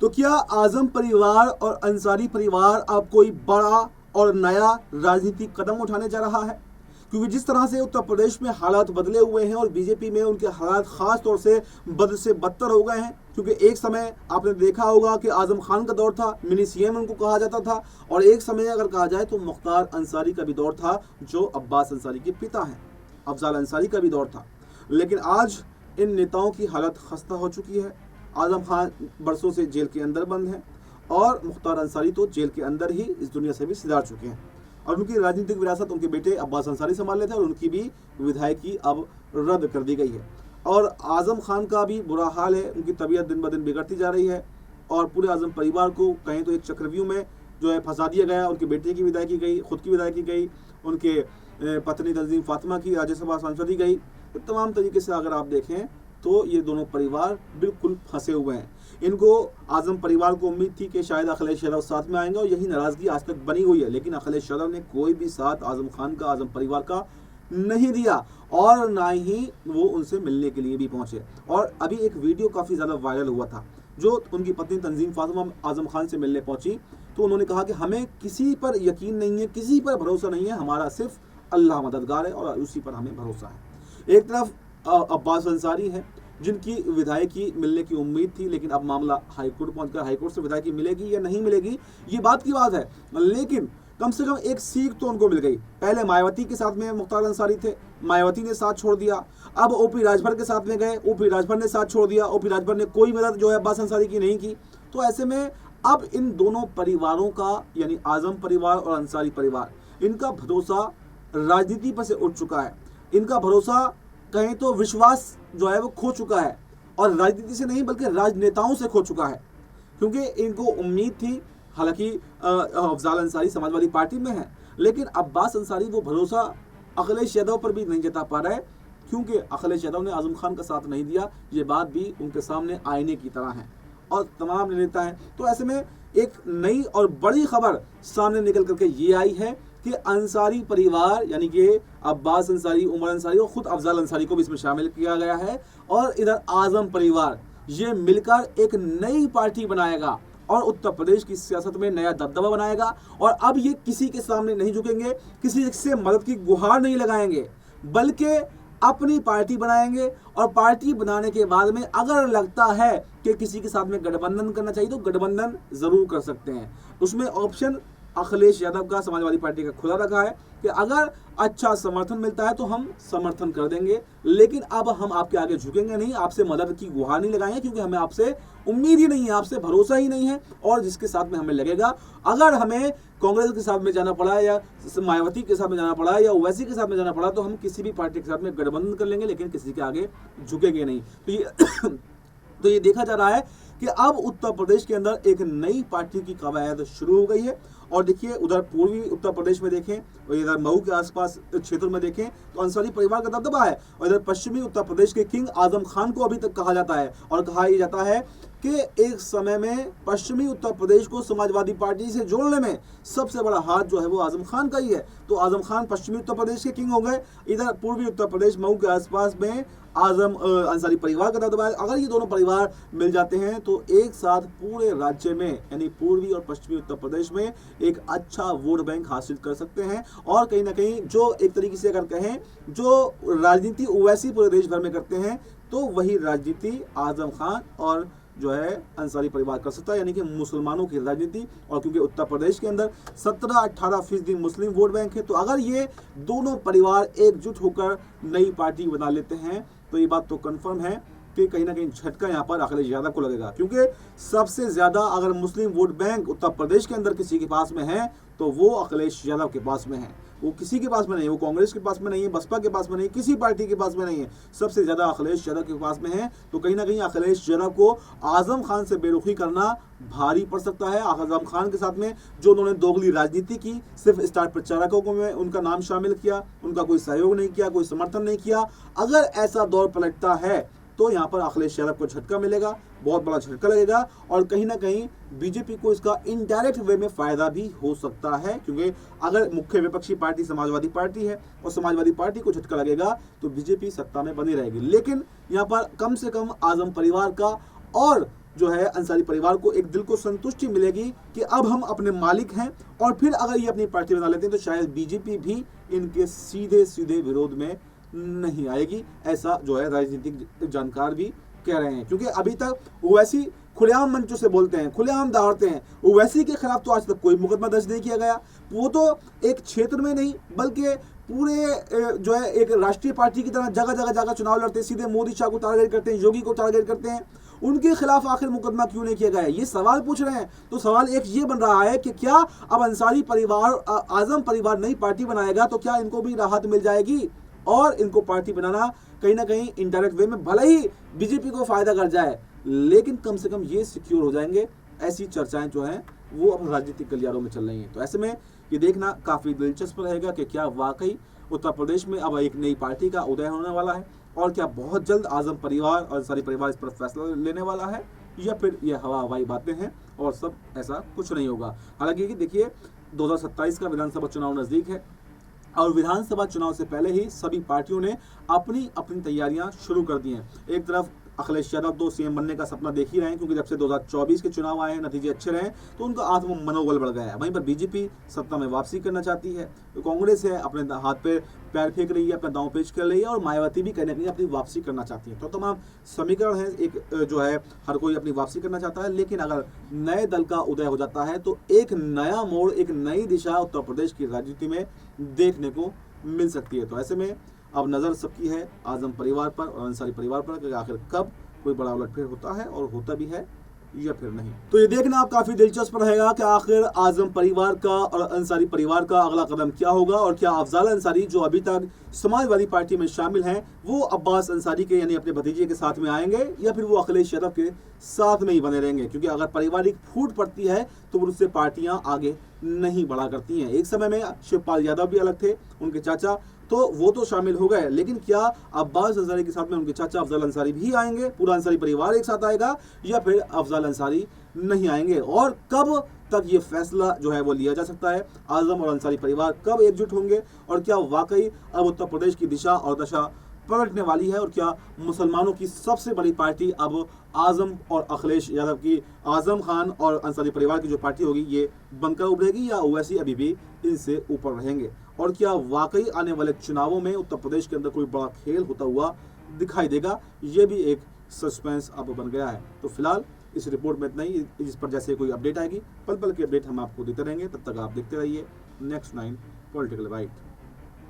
तो क्या आजम परिवार और अंसारी परिवार अब कोई बड़ा और नया राजनीतिक कदम उठाने जा रहा है? क्योंकि जिस तरह से उत्तर प्रदेश में हालात बदले हुए हैं और बीजेपी में उनके हालात खास तौर से बद से बदतर हो गए हैं। क्योंकि एक समय आपने देखा होगा कि आजम खान का दौर था, मिनी सीएम उनको कहा जाता था, और एक समय अगर कहा जाए तो मुख्तार अंसारी का भी दौर था जो अब्बास अंसारी के पिता हैं, अफजाल अंसारी का भी दौर था। लेकिन आज इन नेताओं की हालत खस्ता हो चुकी है। आजम खान बरसों से जेल के अंदर बंद हैं और मुख्तार अंसारी तो जेल के अंदर ही इस दुनिया से भी सिधार चुके हैं, और उनकी राजनीतिक विरासत उनके बेटे अब्बास अंसारी संभाल लेते हैं और उनकी भी विधायकी अब रद्द कर दी गई है। और आजम खान का भी बुरा हाल है, उनकी तबीयत दिन ब दिन बिगड़ती जा रही है और पूरे आजम परिवार को कहें तो एक चक्रव्यूह में जो है फंसा दिया गया। उनके बेटे की विदाई की गई, खुद की विदाई की गई, उनके पत्नी तंजीम फातिमा की राज्यसभा सांसद दी गई। तो तमाम तरीके से अगर आप देखें तो ये दोनों परिवार बिल्कुल फंसे हुए हैं। इनको आजम परिवार को उम्मीद थी कि शायद अखिलेश यादव साथ में आएंगे और यही नाराजगी आज तक बनी हुई है, लेकिन अखिलेश यादव ने कोई भी साथ आजम खान का, आजम परिवार का नहीं दिया और ना ही वो उनसे मिलने के लिए भी पहुंचे। और अभी एक वीडियो काफ़ी ज़्यादा वायरल हुआ था, जो उनकी पत्नी तंजीम फातिमा आजम खान से मिलने पहुंची तो उन्होंने कहा कि हमें किसी पर यकीन नहीं है, किसी पर भरोसा नहीं है, हमारा सिर्फ अल्लाह मददगार है और उसी पर हमें भरोसा है। एक तरफ अब्बास अंसारी हैं जिनकी विधायकी मिलने की उम्मीद थी, लेकिन अब मामला हाईकोर्ट पहुंचकर हाईकोर्ट से विधायकी मिलेगी या नहीं मिलेगी ये बात की बात है, लेकिन कम से कम एक सीख तो उनको मिल गई। पहले मायावती के साथ में मुख्तार अंसारी थे, मायावती ने साथ छोड़ दिया। अब ओपी राजभर के साथ में गए, ओपी राजभर ने साथ छोड़ दिया, ओपी राजभर ने कोई मदद जो है अब्बास अंसारी की नहीं की। तो ऐसे में अब इन दोनों परिवारों का, यानी आजम परिवार और अंसारी परिवार, इनका भरोसा राजनीति पर से उठ चुका है। इनका भरोसा कहें तो विश्वास जो है वो खो चुका है, और राजनीति से नहीं बल्कि राजनेताओं से खो चुका है। क्योंकि इनको उम्मीद थी, हालांकि अफजाल अंसारी समाजवादी पार्टी में है, लेकिन अब्बास अंसारी वो भरोसा अखिलेश यादव पर भी नहीं जता पा रहा है, क्योंकि अखिलेश यादव ने आजम खान का साथ नहीं दिया। ये बात भी उनके सामने आईने की तरह है और तमाम नेता हैं। तो ऐसे में एक नई और बड़ी खबर सामने निकल करके ये आई है कि अंसारी परिवार, यानी कि अब्बास अंसारी, उमर अंसारी और खुद अफजाल अंसारी को भी इसमें शामिल किया गया है, और इधर आजम परिवार, ये मिलकर एक नई पार्टी बनाएगा और उत्तर प्रदेश की सियासत में नया दबदबा बनाएगा। और अब ये किसी के सामने नहीं झुकेंगे, किसी से मदद की गुहार नहीं लगाएंगे, बल्कि अपनी पार्टी बनाएंगे। और पार्टी बनाने के बाद में अगर लगता है कि किसी के साथ में गठबंधन करना चाहिए तो गठबंधन जरूर कर सकते हैं। उसमें ऑप्शन अखिलेश यादव का, समाजवादी पार्टी का खुला रखा है कि अगर अच्छा समर्थन मिलता है तो हम समर्थन कर देंगे, लेकिन अब हम आपके आगे झुकेंगे नहीं, आपसे मदद की गुहार नहीं लगाएंगे, क्योंकि हमें आपसे उम्मीद ही नहीं है, आपसे भरोसा ही नहीं है। और जिसके साथ में हमें लगेगा, अगर हमें कांग्रेस के साथ में जाना पड़ा या मायावती के साथ में जाना पड़ा या ओवैसी के साथ में जाना पड़ा, तो हम किसी भी पार्टी के साथ में गठबंधन कर लेंगे, लेकिन किसी के आगे झुकेंगे नहीं। तो ये देखा जा रहा है कि अब उत्तर प्रदेश के अंदर एक नई पार्टी की कवायद शुरू हो गई है। और देखिए, उधर पूर्वी उत्तर प्रदेश में देखें और इधर मऊ के आसपास क्षेत्र में देखें तो अंसारी परिवार का दबदबा है, और इधर पश्चिमी उत्तर प्रदेश के किंग आजम खान को अभी तक कहा जाता है, और कहा यह जाता है कि एक समय में पश्चिमी उत्तर प्रदेश को समाजवादी पार्टी से जोड़ने में सबसे बड़ा हाथ जो है वो आजम खान का ही है। तो आजम खान पश्चिमी उत्तर प्रदेश के किंग हो गए, इधर पूर्वी उत्तर प्रदेश मऊ के आसपास में आजम अंसारी परिवार का दबदबा है। अगर ये दोनों परिवार मिल जाते हैं तो एक साथ पूरे राज्य में, यानी पूर्वी और पश्चिमी उत्तर प्रदेश में एक अच्छा वोट बैंक हासिल कर सकते हैं। और कहीं ना कहीं जो एक तरीके से अगर कहें जो राजनीति ओवैसी पूरे देश भर में करते हैं, तो वही राजनीति आजम खान और जो है अंसारी परिवार कर सकता है, यानी कि मुसलमानों की राजनीति। और क्योंकि उत्तर प्रदेश के अंदर 17-18% मुस्लिम वोट बैंक है, तो अगर ये दोनों परिवार एकजुट होकर नई पार्टी बना लेते हैं तो ये बात तो कंफर्म है कि कहीं ना कहीं झटका यहाँ पर अखिलेश यादव को लगेगा। क्योंकि सबसे ज़्यादा अगर मुस्लिम वोट बैंक उत्तर प्रदेश के अंदर किसी के पास में है तो वो अखिलेश यादव के पास में है, वो किसी के पास में नहीं है, वो कांग्रेस के पास में नहीं है, बसपा के पास में नहीं, किसी पार्टी के पास में नहीं है, सबसे ज़्यादा अखिलेश यादव के पास में है। तो कहीं ना कहीं अखिलेश यादव को आजम खान से बेरुखी करना भारी पड़ सकता है। आजम खान के साथ में जो उन्होंने दोगली राजनीति की, सिर्फ स्टार प्रचारकों को में उनका नाम शामिल किया, उनका कोई सहयोग नहीं किया, कोई समर्थन नहीं किया, अगर ऐसा दौर पलटता है तो यहाँ पर अखिलेश यादव को झटका मिलेगा, बहुत बड़ा झटका लगेगा। और कहीं ना कहीं बीजेपी को इसका इनडायरेक्ट वे में फायदा भी हो सकता है, क्योंकि अगर मुख्य विपक्षी पार्टी समाजवादी पार्टी है और समाजवादी पार्टी को झटका लगेगा तो बीजेपी सत्ता में बनी रहेगी। लेकिन यहाँ पर कम से कम आजम परिवार का और जो है अंसारी परिवार को एक दिल को संतुष्टि मिलेगी कि अब हम अपने मालिक हैं, और फिर अगर ये अपनी पार्टी बना लेते हैं तो शायद बीजेपी भी इनके सीधे सीधे विरोध में नहीं आएगी, ऐसा जो है राजनीतिक जानकार भी कह रहे हैं। क्योंकि अभी तक ओवैसी खुलेआम मंचों से बोलते हैं, खुलेआम दहाड़ते हैं। ओवैसी के खिलाफ तो आज तक कोई मुकदमा दर्ज नहीं किया गया, वो तो एक क्षेत्र में नहीं बल्कि पूरे जो है एक राष्ट्रीय पार्टी की तरह जगह जगह जाकर चुनाव लड़ते हैं, सीधे मोदी शाह को टारगेट करते हैं, योगी को टारगेट करते हैं। उनके खिलाफ आखिर मुकदमा क्यों नहीं किया गया, ये सवाल पूछ रहे हैं। तो सवाल एक ये बन रहा है कि क्या अब अंसारी परिवार, आजम परिवार नई पार्टी बनाएगा तो क्या इनको भी राहत मिल जाएगी, और इनको पार्टी बनाना कहीं ना कहीं इनडायरेक्ट वे में भले ही बीजेपी को फायदा कर जाए, लेकिन कम से कम ये सिक्योर हो जाएंगे। ऐसी चर्चाएं जो हैं वो अब राजनीतिक गलियारों में चल रही हैं। तो ऐसे में ये देखना काफ़ी दिलचस्प रहेगा कि क्या वाकई उत्तर प्रदेश में अब एक नई पार्टी का उदय होने वाला है, और क्या बहुत जल्द आजम परिवार और अंसारी परिवार इस पर फैसला लेने वाला है, या फिर ये हवाई बातें हैं और सब ऐसा कुछ नहीं होगा। हालांकि देखिए 2027 का विधानसभा चुनाव नज़दीक है, और विधानसभा चुनाव से पहले ही सभी पार्टियों ने अपनी अपनी तैयारियां शुरू कर दी हैं। एक तरफ अखिलेश यादव तो सीएम बनने का सपना देख ही रहे हैं, क्योंकि जब से 2024 के चुनाव आए हैं, नतीजे अच्छे रहे, तो उनका आत्म मनोबल बढ़ गया है। वहीं पर बीजेपी सत्ता में वापसी करना चाहती है, तो कांग्रेस है अपने हाथ पे पैर फेंक रही है, अपना दांव पेच कर रही है, और मायावती भी कहीं ना कहीं अपनी वापसी करना चाहती है। तो तमाम समीकरण है, एक जो है हर कोई अपनी वापसी करना चाहता है। लेकिन अगर नए दल का उदय हो जाता है तो एक नया मोड़, एक नई दिशा उत्तर प्रदेश की राजनीति में देखने को मिल सकती है। तो ऐसे में अब नज़र सबकी है आजम परिवार पर और अंसारी परिवार पर कि आखिर कब कोई बड़ा उलटफेर होता है, और होता भी है या फिर नहीं। तो ये देखना अब काफी दिलचस्प रहेगा कि आखिर आजम परिवार का और अंसारी परिवार का अगला कदम क्या होगा, और क्या अफजाल अंसारी जो अभी तक समाजवादी पार्टी में शामिल हैं वो अब्बास अंसारी के यानी अपने भतीजे के साथ में आएंगे, या फिर वो अखिलेश यादव के साथ में ही बने रहेंगे। क्योंकि अगर पारिवारिक फूट पड़ती है तो उससे पार्टियां आगे नहीं बढ़ा करती हैं। एक समय में शिवपाल यादव भी अलग थे, उनके चाचा, तो वो तो शामिल हो गए, लेकिन क्या अब्बास अंसारी के साथ में उनके चाचा अफजल अंसारी भी आएंगे, पूरा अंसारी परिवार एक साथ आएगा, या फिर अफजल अंसारी नहीं आएंगे, और कब तक ये फैसला जो है वो लिया जा सकता है, आजम और अंसारी परिवार कब एकजुट होंगे, और क्या वाकई अब उत्तर प्रदेश की दिशा और दशा पलटने वाली है, और क्या मुसलमानों की सबसे बड़ी पार्टी अब आजम और अखिलेश यादव की, आजम खान और अंसारी परिवार की जो पार्टी होगी ये बनकर उभरेगी, या ओवैसी अभी भी इनसे ऊपर रहेंगे, और क्या वाकई आने वाले चुनावों में उत्तर प्रदेश के अंदर कोई बड़ा खेल होता हुआ दिखाई देगा, ये भी एक सस्पेंस अब बन गया है। तो फिलहाल इस रिपोर्ट में इतना ही। इस पर जैसे कोई अपडेट आएगी, पल पल की अपडेट हम आपको देते रहेंगे। तब तक आप देखते रहिए Next 9 पॉलिटिकल राइट।